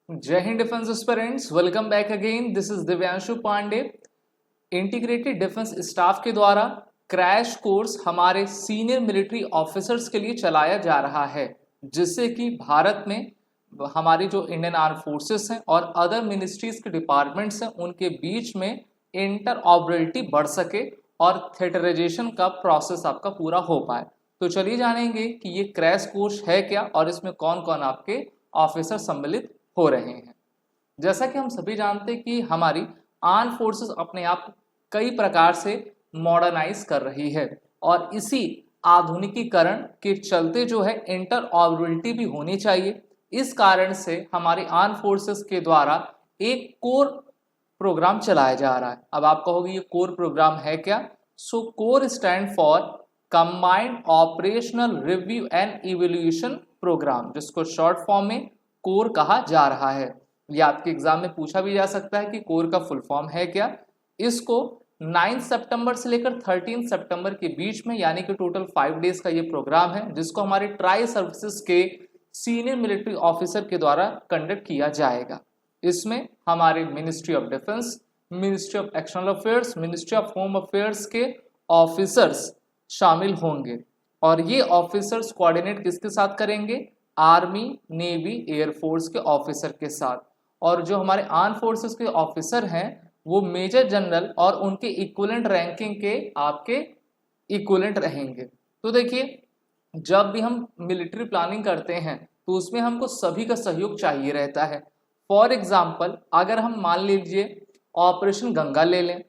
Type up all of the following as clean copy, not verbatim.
जय Hind defence aspirants, welcome back again. This is Divyanshu Pandey. Integrated defence staff के द्वारा crash course हमारे सीनियर मिलिट्री ऑफिसर्स के लिए चलाया जा रहा है, जिससे कि भारत में हमारी जो इंडियन आर्म फोर्सेस हैं और अदर मिनिस्ट्रीज के डिपार्टमेंट्स हैं उनके बीच में इंटरऑपरेबिलिटी बढ़ सके और थिएटराइजेशन का प्रोसेस आपका पूरा हो पाए। तो चलिए जानेंगे कि ये क्रैश कोर्स है क्या और इसमें कौन कौन आपके ऑफिसर सम्मिलित हो रहे हैं। जैसा कि हम सभी जानते हैं कि हमारी आर्म फोर्सेस अपने आप को कई प्रकार से मॉडर्नाइज कर रही है और इसी आधुनिकीकरण के चलते जो है इंटरऑपरेबिलिटी भी होनी चाहिए। इस कारण से हमारी आर्म फोर्सेस के द्वारा एक कोर प्रोग्राम चलाया जा रहा है। अब आप कहोगे ये कोर प्रोग्राम है क्या? So core stand for combined operational review and evaluation program, जिसको शॉर्ट फॉर्म में कोर कहा जा रहा है। ये आपके एग्जाम में पूछा भी जा सकता है कि कोर का फुल फॉर्म है क्या। इसको 9 सितंबर से लेकर 13 सितंबर के बीच में यानी कि टोटल 5 डेज का ये प्रोग्राम है, जिसको हमारे ट्राई सर्विसेज के सीनियर मिलिट्री ऑफिसर के द्वारा कंडक्ट किया जाएगा। इसमें हमारे ministry of defence, ministry of external affairs, ministry of home affairs के ऑफिसर्स शामिल होंगे और ये ऑफिसर्स कोऑर्डिनेट किसके साथ करेंगे? आर्मी, नेवी, एयरफोर्स के ऑफिसर के साथ। और जो हमारे आर्म फोर्सेस के ऑफिसर हैं वो मेजर जनरल और उनके इक्विवेलेंट रैंकिंग के आपके इक्विवेलेंट रहेंगे। तो देखिए, जब भी हम मिलिट्री प्लानिंग करते हैं तो उसमें हमको सभी का सहयोग चाहिए रहता है। फॉर एग्जाम्पल, अगर हम मान लीजिए ऑपरेशन गंगा ले लें,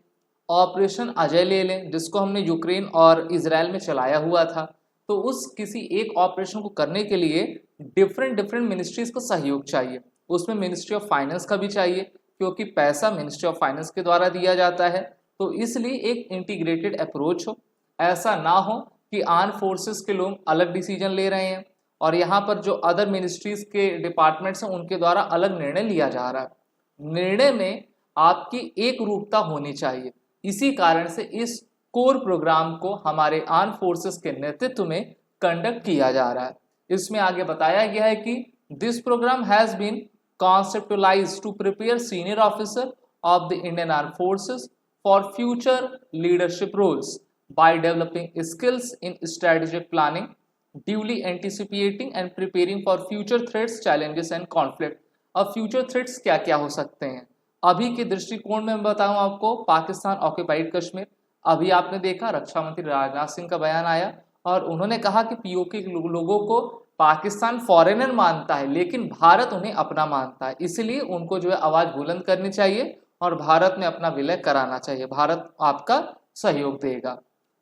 ऑपरेशन अजय ले लें, जिसको हमने यूक्रेन और इजराइल में चलाया हुआ था, तो उस किसी एक ऑपरेशन को करने के लिए डिफरेंट मिनिस्ट्रीज का सहयोग चाहिए। उसमें मिनिस्ट्री ऑफ फाइनेंस का भी चाहिए, क्योंकि पैसा मिनिस्ट्री ऑफ फाइनेंस के द्वारा दिया जाता है। तो इसलिए एक इंटीग्रेटेड अप्रोच हो, ऐसा ना हो कि आर्म फोर्सेस के लोग अलग डिसीजन ले रहे हैं और यहाँ पर जो अदर मिनिस्ट्रीज के डिपार्टमेंट्स हैं उनके द्वारा अलग निर्णय लिया जा रहा है। निर्णय में आपकी एक रूपता होनी चाहिए। इसी कारण से इस कोर प्रोग्राम को हमारे आर्म फोर्सेस के नेतृत्व में कंडक्ट किया जा रहा है। इसमें आगे बताया गया है कि this programme has been conceptualized to prepare senior officer of the Indian Armed Forces for future leadership roles by developing skills in strategic planning, duly anticipating and preparing for future threats, challenges and conflict। अब future threats क्या क्या हो सकते हैं? अभी के दृष्टिकोण में मैं बताऊं आपको, पाकिस्तान ऑक्यूपाइड कश्मीर, अभी आपने देखा रक्षा मंत्री राजनाथ सिंह का बयान आया और उन्होंने कहा कि पीओके के लोगों को पाकिस्तान फॉरेनर मानता है लेकिन भारत उन्हें अपना मानता है, इसलिए उनको जो है आवाज बुलंद करनी चाहिए और भारत में अपना विलय कराना चाहिए। भारत आपका सहयोग देगा।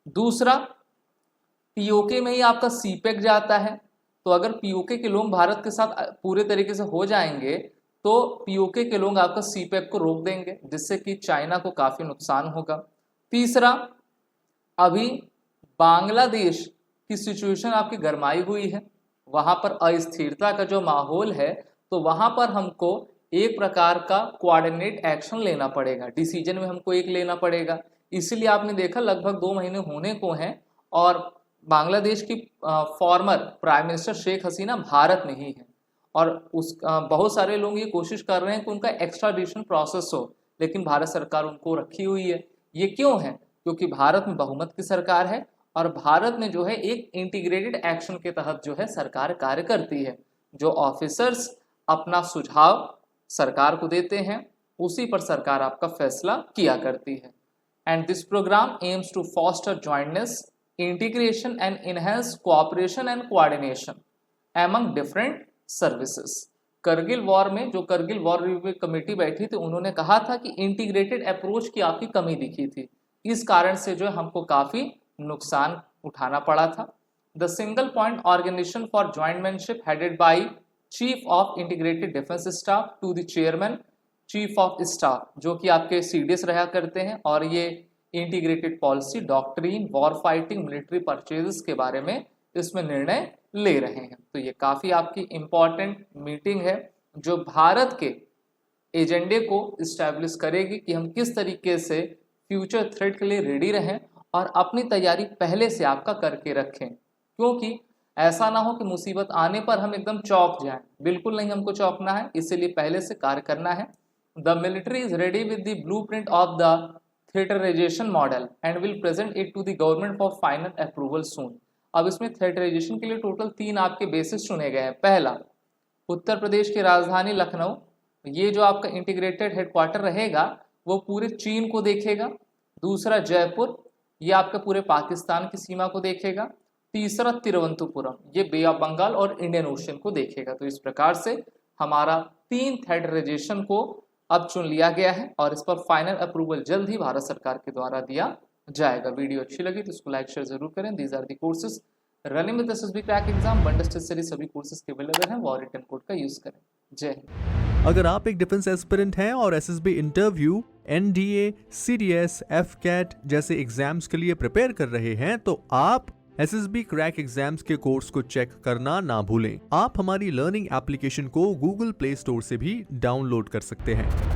दूसरा, पीओके में ही आपका सीपेक जाता है, तो अगर पीओके के लोग भारत के साथ पूरे तरीके से हो जाएंगे तो पीओके के लोग आपका सीपेक को रोक देंगे, जिससे कि चाइना को काफी नुकसान होगा। तीसरा, अभी बांग्लादेश की सिचुएशन आपकी गरमाई हुई है, वहां पर अस्थिरता का जो माहौल है, तो वहां पर हमको एक प्रकार का कोऑर्डिनेट एक्शन लेना पड़ेगा, डिसीजन में हमको एक लेना पड़ेगा। इसलिए आपने देखा लगभग 2 महीने होने को हैं और बांग्लादेश की former prime minister Sheikh Hasina Bharat में ही है और बहुत सारे लोग ये कोशिश कर रहे हैं कि उनका एक्स्ट्राडिशन प्रोसेस हो, लेकिन भारत सरकार उनको रखी हुई है। ये क्यों है? क्योंकि भारत में बहुमत की सरकार है और भारत में जो है एक इंटीग्रेटेड एक्शन के तहत जो है सरकार कार्य करती है। जो ऑफिसर्स अपना सुझाव सरकार को देते हैं उसी पर सरकार आपका फैसला किया करती है। And this programme aims to foster jointness, integration and enhance cooperation and coordination among different services. Kargil war में जो करगिल वॉर रिव्यू कमेटी बैठी थी, उन्होंने कहा था कि इंटीग्रेटेड अप्रोच की आपकी कमी दिखी थी, इस कारण से जो हमको काफी नुकसान उठाना पड़ा था। The single point organisation for jointmanship headed by chief of integrated defence staff to the chairman chief of staff, जो कि आपके सीडीएस रहा करते हैं और ये integrated policy, doctrine, war fighting, military purchases के बारे में इसमें निर्णय ले रहे हैं। तो ये काफी आपकी इंपॉर्टेंट मीटिंग है जो भारत के एजेंडे को इस्टेब्लिश करेगी कि हम किस तरीके से फ्यूचर थ्रेट के लिए रेडी रहें और अपनी तैयारी पहले से आपका करके रखें। क्योंकि ऐसा ना हो कि मुसीबत आने पर हम एकदम चौंक जाएं, बिल्कुल नहीं हमको चौंकना है, इसीलिए पहले से कार्य करना है। The military is ready with the blueprint of the theatrisation model and will present it to the government for final approval soon. अब इसमें थिएटराइजेशन के लिए टोटल 3 आपके बेसिस चुने गए हैं। पहला, उत्तर प्रदेश की राजधानी लखनऊ, ये जो आपका इंटीग्रेटेड हेडक्वार्टर रहेगा वो पूरे चीन को देखेगा। दूसरा, जयपुर, ये आपके पूरे पाकिस्तान की सीमा को देखेगा। तीसरा, तिरुवनंतपुरम, ये बे ऑफ बंगाल और इंडियन ओशन को देखेगा। तो इस प्रकार से हमारा 3 थिएटराइजेशन को अब चुन लिया गया है और इस पर फाइनल अप्रूवल जल्द ही भारत सरकार के द्वारा दिया जाएगा। वीडियो अच्छी लगी तो इसको लाइक शेयर जरूर करें। These are the courses running with SSB crack exam, bundle test series सभी कोर्सेज के अवेलेबल हैं, वो रिटन कोड का यूज करें। जय हिंद। अगर आप एक डिफेंस एस्पिरेंट हैं और SSB interview, NDA, CDS, AFCAT जैसे एग्जाम्स के लिए प्रिपेयर कर रहे हैं तो आप एसएसबी क्रैक एग्जाम्स के कोर्स को चेक करना ना भूलें। आप हमारी लर्निंग एप्लीकेशन को गूगल प्ले स्टोर से भी डाउनलोड कर सकते हैं।